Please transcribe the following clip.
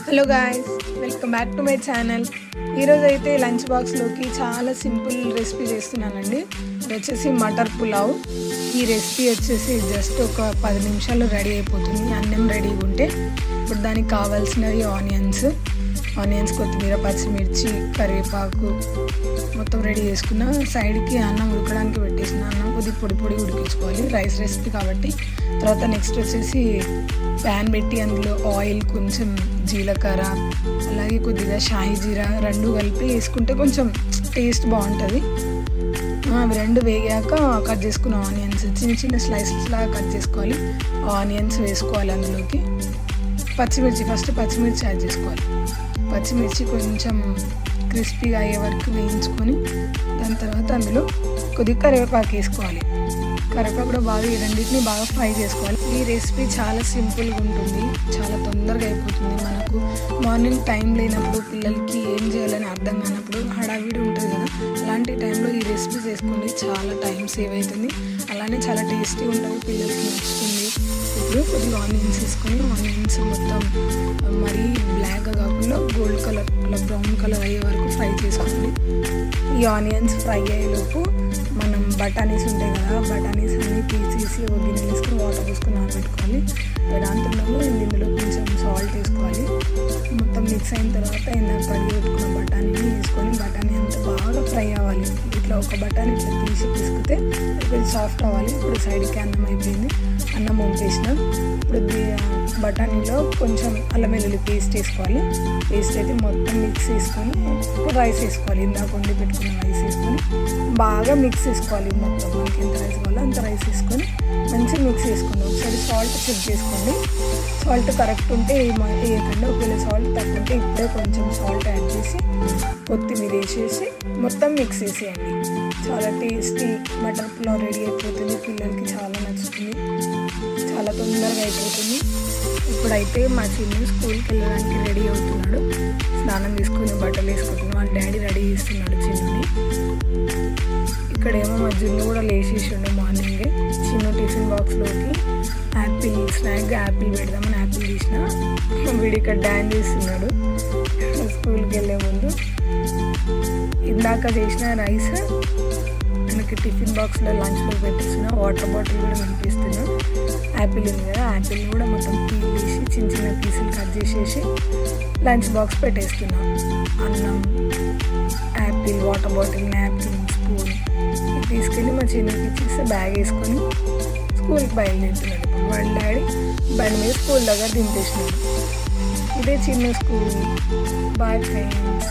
Hello guys, welcome back to my channel. ఈరోజు అయితే lunch బాక్స్లోకి చాలా సింపుల్ రెసిపీ చేస్తున్నానండి. ఇది వచ్చేసి మటర్ పులావ్. ఈ రెసిపీ వచ్చేసి జస్ట్ ఒక 10 నిమిషాల్లో రెడీ అయిపోతుంది. అన్నం రెడీగా ఉంటే ఇప్పుడు దానికి కావాల్సినవి ఆనియన్స్, కొత్తిమీర, పచ్చిమిర్చి, కరివేపాకు మొత్తం రెడీ చేసుకున్న. సైడ్కి అన్నం ఉడకడానికి పెట్టేసిన. అన్నం కొద్దిగా పొడి ఉడికించుకోవాలి, రైస్ రెసిపీ కాబట్టి. తర్వాత నెక్స్ట్ వచ్చేసి ప్యాన్ పెట్టి అందులో ఆయిల్, కొంచెం జీలకర్ర, అలాగే కొద్దిగా షాయి జీరా రెండు కలిపి వేసుకుంటే కొంచెం టేస్ట్ బాగుంటుంది. అవి రెండు వేగాక కట్ చేసుకున్న ఆనియన్స్ చిన్న చిన్న స్లైసెస్ లాగా కట్ చేసుకోవాలి. ఆనియన్స్ వేసుకోవాలి. అందులోకి ఫస్ట్ పచ్చిమిర్చి యాడ్ చేసుకోవాలి. పచ్చిమిర్చి కొంచెం క్రిస్పీగా అయ్యే వరకు వేయించుకొని దాని తర్వాత అందులో కొద్దిగా కరివేపాకు వేసుకోవాలి. కరివేపాకు కూడా బాగా ఈ రెండింటిని బాగా ఫ్రై చేసుకోవాలి. ఈ రెసిపీ చాలా సింపుల్గా ఉంటుంది, చాలా తొందరగా అయిపోతుంది. మనకు మార్నింగ్ టైం లేనప్పుడు, పిల్లలకి ఏం చేయాలని అర్థం కానప్పుడు హడావిడి ఉంటుంది కదా, అలాంటి టైంలో ఈ రెసిపీ చేసుకోండి. చాలా టైం సేవ్ అవుతుంది, అలానే చాలా టేస్టీ ఉంటుంది, పిల్లలకి నచ్చుతుంది. ఇప్పుడు కొద్దిగా ఆనియన్స్ తీసుకొని ఆనియన్స్ మొత్తం మరీ బ్లాక్గా కాకుండా గోల్డ్ కలర్, అలా బ్రౌన్ కలర్ అయ్యే వరకు ఫ్రై చేసుకోండి. ఈ ఆనియన్స్ ఫ్రై అయ్యేలోపు మనం బఠానీస్ ఉంటాయి కదా, బఠానీస్ అన్నీ తీసేసి ఒక గిన్నె వేసుకొని వాటర్ పోసుకొని నానబెట్టుకోవాలి. దాంట్లో ఇందులో కొంచెం సాల్ట్ వేసుకోవాలి. మొత్తం మిక్స్ అయిన తర్వాత ఇందాక కడిగి పెట్టుకున్న బఠానీని వేసుకొని బఠానీ అంతా బాగా ఫ్రై అవ్వాలి. ఇట్లా ఒక బఠానీ ఇట్లా తీసుకుంటే కొంచెం సాఫ్ట్ అవ్వాలి. ఇప్పుడు సైడ్కి అన్నం అయిపోయింది, అన్నం వంపేసిన. ఇప్పుడు బఠానీలో కొంచెం అల్లం వెల్లుల్లి పేస్ట్ వేసుకోవాలి. పేస్ట్ అయితే మొత్తం మిక్స్ చేసుకొని ఇప్పుడు రైస్ వేసుకోవాలి. ఇందాక వండి పెట్టుకున్న రైస్ వేసుకొని బాగా మిక్స్ చేసుకోవాలి. మొత్తం మనకి ఎంత రైస్ కావాలో అంత రైస్ వేసుకొని మంచిగా మిక్స్ చేసుకోండి. ఒకసారి సాల్ట్ చెక్ చేసుకోండి. సాల్ట్ కరెక్ట్ ఉంటే వేయకండి. ఒకవేళ సాల్ట్ తక్కువ ఉంటే ఇప్పుడే కొంచెం సాల్ట్ యాడ్ చేసి కొత్తిమీర వేసేసి మొత్తం మిక్స్ చేసేయండి. చాలా టేస్టీ మటర్ పులావ్ రెడీ అయిపోతుంది. పిల్లలకి చాలా నచ్చుతుంది, చాలా తొందరగా అయిపోతుంది. ఇప్పుడైతే మా చిన్న స్కూల్కి వెళ్ళడానికి రెడీ అవుతున్నాడు. స్నానం తీసుకుని బట్టలు వేసుకుంటున్నాడు. వాళ్ళ డాడీ రెడీ చేస్తున్నాడు చిన్నని. ఇక్కడేమో మా జున్ను కూడా లేచేసిండు మార్నింగే. చిన్న టిఫిన్ బాక్స్లోకి యాపిల్ స్నాక్గా యాపిల్ పెడదామని యాపిల్ తీసిన. వీడు ఇక్కడ డాన్స్ చేస్తున్నాడు స్కూల్కి వెళ్ళే ముందు. ఇందాక చేసిన రైస్ మనకి టిఫిన్ బాక్స్లో లంచ్లో పెట్టిస్తున్నా. వాటర్ బాటిల్ కూడా వినిపిస్తున్నా. యాపిల్ ఉంది కదా, యాపిల్ కూడా మొత్తం పీల్ చేసి చిన్న చిన్న పీసులు కట్ చేసేసి లంచ్ బాక్స్ పెట్టేస్తున్నా. అన్నం, apple, water bottle, napkin, spoon తీసుకెళ్ళి మా చిన్నకి ఇచ్చేస్తే బ్యాగ్ వేసుకొని స్కూల్కి బయలుదేరుతున్నాడు. ఇప్పుడు వాళ్ళ డాడీ బండి మీద స్కూల్ దగ్గర దింపేసినాడు. ఇదే చిన్న స్కూల్. Bye friends.